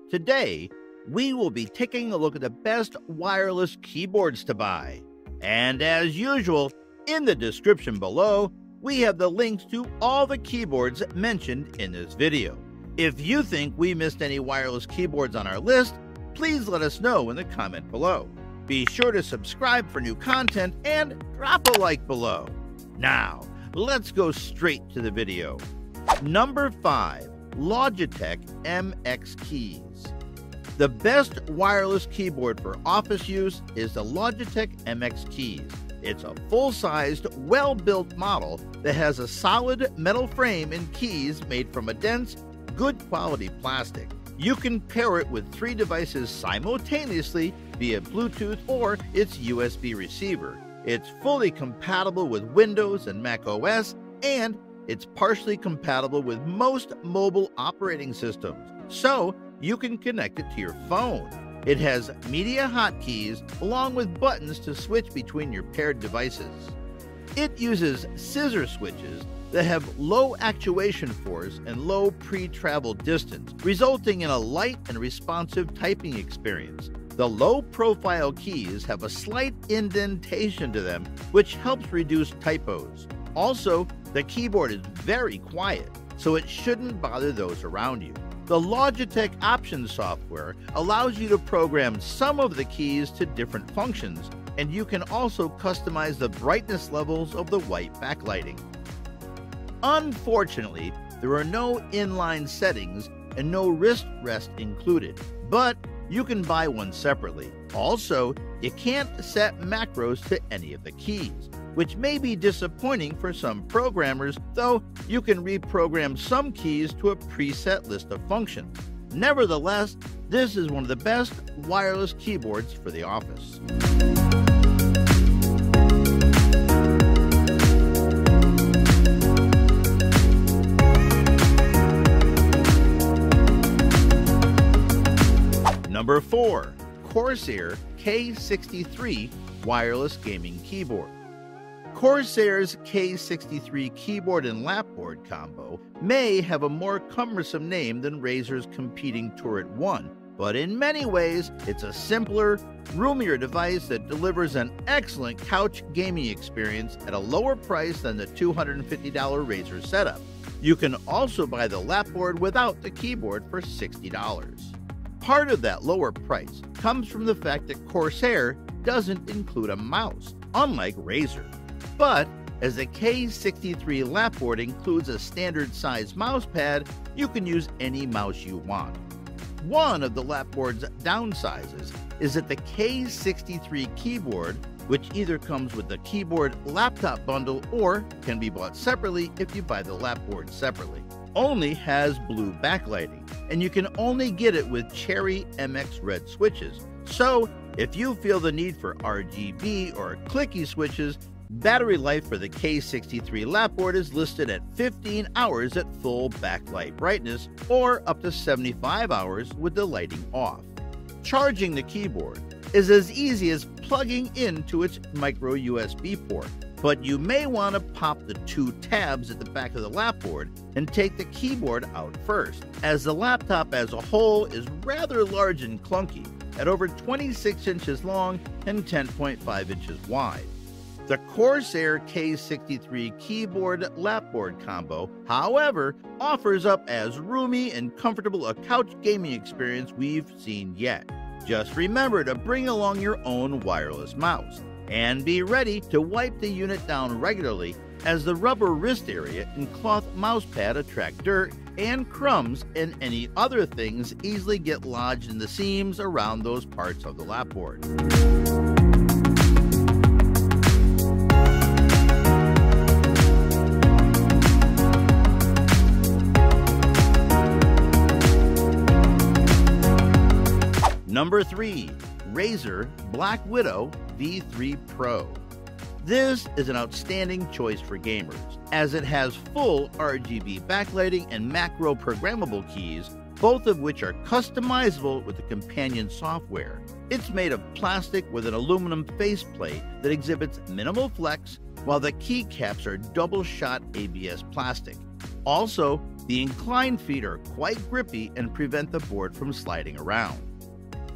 Today, we will be taking a look at the best wireless keyboards to buy. And as usual, in the description below, we have the links to all the keyboards mentioned in this video. If you think we missed any wireless keyboards on our list, please let us know in the comment below. Be sure to subscribe for new content and drop a like below. Now, let's go straight to the video. Number 5. Logitech MX Keys. The best wireless keyboard for office use is the Logitech MX Keys. It's a full-sized, well-built model that has a solid metal frame and keys made from a dense, good-quality plastic. You can pair it with 3 devices simultaneously via Bluetooth or its USB receiver. It's fully compatible with Windows and Mac OS, and it's partially compatible with most mobile operating systems, so you can connect it to your phone. It has media hotkeys along with buttons to switch between your paired devices. It uses scissor switches that have low actuation force and low pre-travel distance, resulting in a light and responsive typing experience. The low-profile keys have a slight indentation to them, which helps reduce typos. Also, the keyboard is very quiet, so it shouldn't bother those around you. The Logitech Options software allows you to program some of the keys to different functions, and you can also customize the brightness levels of the white backlighting. Unfortunately, there are no inline settings and no wrist rest included, but you can buy one separately. Also, you can't set macros to any of the keys, which may be disappointing for some programmers, though you can reprogram some keys to a preset list of functions. Nevertheless, this is one of the best wireless keyboards for the office. Number 4. Corsair K63 Wireless Gaming Keyboard. Corsair's K63 keyboard and lapboard combo may have a more cumbersome name than Razer's competing Turret 1, but in many ways, it's a simpler, roomier device that delivers an excellent couch gaming experience at a lower price than the $250 Razer setup. You can also buy the lapboard without the keyboard for $60. Part of that lower price comes from the fact that Corsair doesn't include a mouse, unlike Razer. But as the K63 lapboard includes a standard size mouse pad, you can use any mouse you want. One of the lapboard's downsides is that the K63 keyboard, which either comes with the keyboard laptop bundle or can be bought separately if you buy the lapboard separately, only has blue backlighting, and you can only get it with Cherry MX Red switches. So if you feel the need for RGB or clicky switches, battery life for the K63 lapboard is listed at 15 hours at full backlight brightness or up to 75 hours with the lighting off. Charging the keyboard is as easy as plugging into its micro USB port, but you may want to pop the 2 tabs at the back of the lapboard and take the keyboard out first, as the laptop as a whole is rather large and clunky, at over 26 inches long and 10.5 inches wide. The Corsair K63 keyboard lapboard combo, however, offers up as roomy and comfortable a couch gaming experience we've seen yet. Just remember to bring along your own wireless mouse, and be ready to wipe the unit down regularly, as the rubber wrist area and cloth mouse pad attract dirt and crumbs, and any other things easily get lodged in the seams around those parts of the lapboard. Number 3. Razer Black Widow V3 Pro. This is an outstanding choice for gamers, as it has full RGB backlighting and macro programmable keys, both of which are customizable with the companion software. It's made of plastic with an aluminum faceplate that exhibits minimal flex, while the keycaps are double-shot ABS plastic. Also, The inclined feet are quite grippy and prevent the board from sliding around.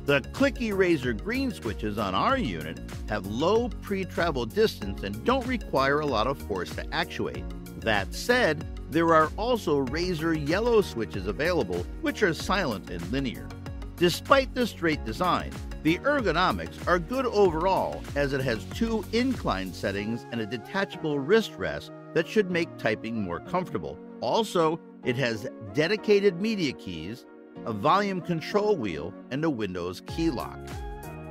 The clicky Razer green switches on our unit have low pre-travel distance and don't require a lot of force to actuate. That said, there are also Razer yellow switches available, which are silent and linear. Despite the straight design, the ergonomics are good overall, as it has 2 incline settings and a detachable wrist rest that should make typing more comfortable. Also, it has dedicated media keys, a volume control wheel, and a Windows key lock.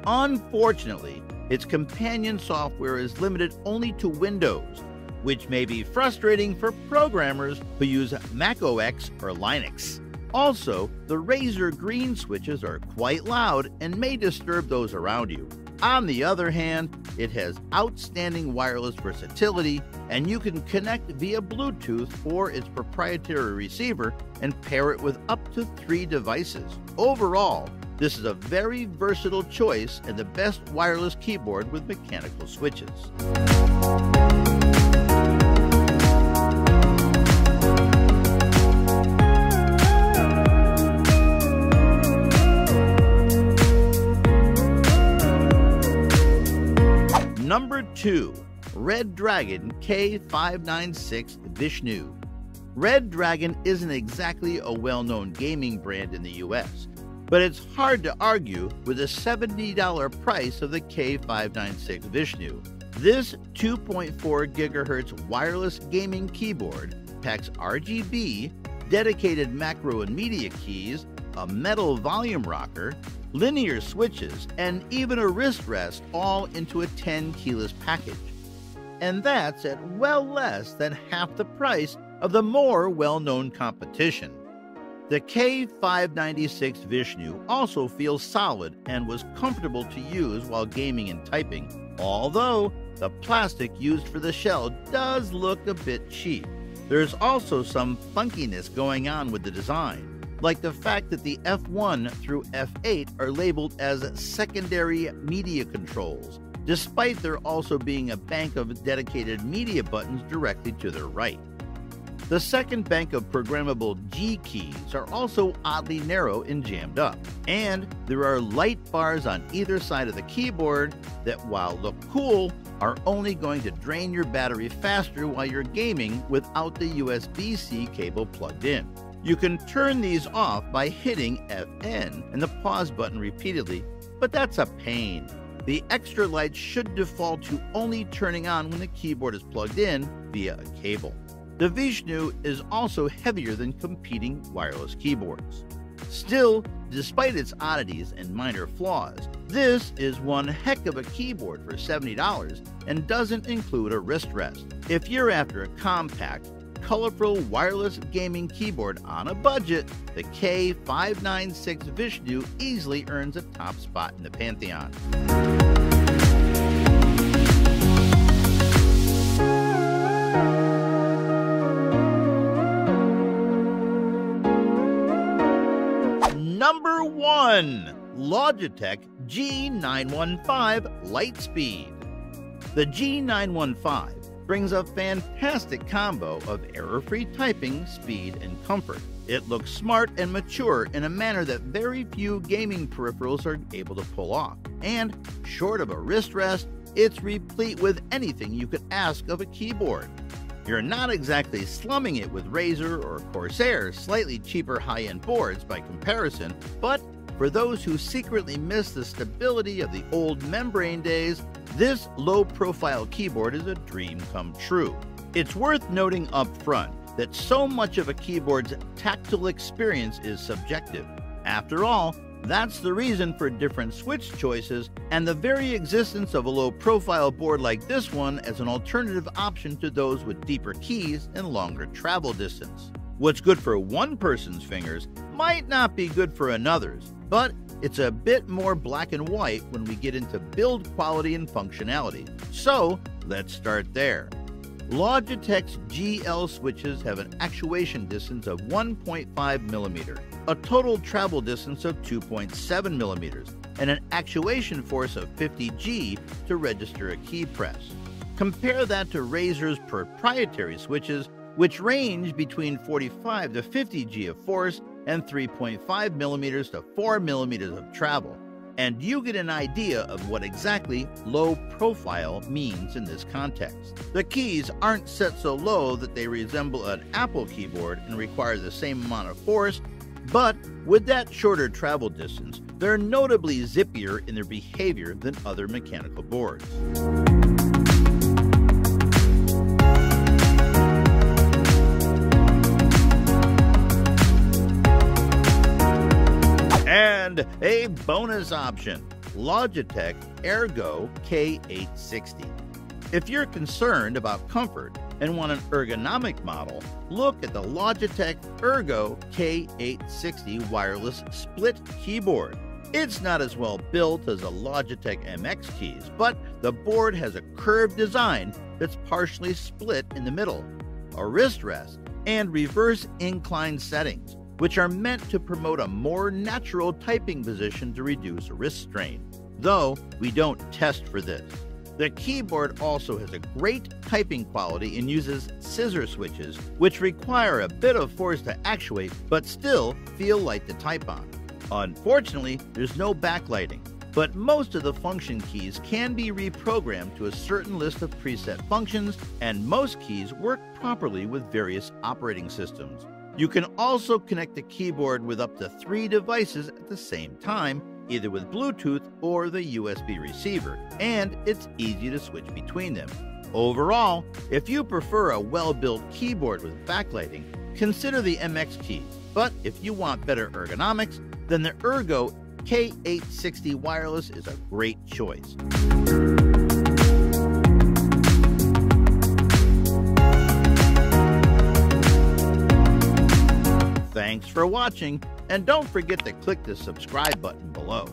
Unfortunately, its companion software is limited only to Windows, which may be frustrating for programmers who use Mac OS or Linux. Also, the Razer green switches are quite loud and may disturb those around you. On the other hand, it has outstanding wireless versatility, and you can connect via Bluetooth or its proprietary receiver and pair it with up to 3 devices. Overall, this is a very versatile choice and the best wireless keyboard with mechanical switches. Number 2. Red Dragon K596 Vishnu. Red Dragon isn't exactly a well-known gaming brand in the US, but it's hard to argue with the $70 price of the K596 Vishnu. This 2.4 GHz wireless gaming keyboard packs RGB, dedicated macro and media keys, a metal volume rocker, linear switches, and even a wrist rest, all into a 10 keyless package. And that's at well less than half the price of the more well-known competition. The K596 Vishnu also feels solid and was comfortable to use while gaming and typing, although the plastic used for the shell does look a bit cheap. There's also some funkiness going on with the design, like the fact that the F1 through F8 are labeled as secondary media controls, despite there also being a bank of dedicated media buttons directly to their right. The second bank of programmable G keys are also oddly narrow and jammed up, and there are light bars on either side of the keyboard that, while look cool, are only going to drain your battery faster while you're gaming without the USB-C cable plugged in. You can turn these off by hitting FN and the pause button repeatedly, but that's a pain. The extra lights should default to only turning on when the keyboard is plugged in via a cable. The Vishnu is also heavier than competing wireless keyboards. Still, despite its oddities and minor flaws, this is one heck of a keyboard for $70 and doesn't include a wrist rest. If you're after a compact, colorful wireless gaming keyboard on a budget, the K596 Vishnu easily earns a top spot in the pantheon. Number 1. Logitech G915 Lightspeed. The G915 brings a fantastic combo of error-free typing, speed, and comfort. It looks smart and mature in a manner that very few gaming peripherals are able to pull off. And short of a wrist rest, it's replete with anything you could ask of a keyboard. You're not exactly slumming it with Razer or Corsair, slightly cheaper high-end boards by comparison, but for those who secretly miss the stability of the old membrane days, this low-profile keyboard is a dream come true. It's worth noting up front that so much of a keyboard's tactile experience is subjective. After all, that's the reason for different switch choices and the very existence of a low-profile board like this one as an alternative option to those with deeper keys and longer travel distance. What's good for one person's fingers might not be good for another's, but it's a bit more black and white when we get into build quality and functionality. So let's start there. Logitech's GL switches have an actuation distance of 1.5 millimeters, a total travel distance of 2.7 millimeters, and an actuation force of 50 G to register a key press. Compare that to Razer's proprietary switches, which range between 45 to 50 G of force and 3.5 millimeters to 4 millimeters of travel. And you get an idea of what exactly low profile means in this context. The keys aren't set so low that they resemble an Apple keyboard and require the same amount of force, but with that shorter travel distance, they're notably zippier in their behavior than other mechanical boards. And a bonus option, Logitech Ergo K860. If you're concerned about comfort and want an ergonomic model, look at the Logitech Ergo K860 wireless split keyboard. It's not as well built as the Logitech MX keys, but the board has a curved design that's partially split in the middle, a wrist rest, and reverse incline settings, which are meant to promote a more natural typing position to reduce wrist strain, though we don't test for this. The keyboard also has a great typing quality and uses scissor switches, which require a bit of force to actuate but still feel light to type on. Unfortunately, there's no backlighting, but most of the function keys can be reprogrammed to a certain list of preset functions, and most keys work properly with various operating systems. You can also connect the keyboard with up to 3 devices at the same time, either with Bluetooth or the USB receiver, and it's easy to switch between them. Overall, if you prefer a well-built keyboard with backlighting, consider the MX keys, but if you want better ergonomics, then the Ergo K860 wireless is a great choice. Thanks for watching, and don't forget to click the subscribe button below.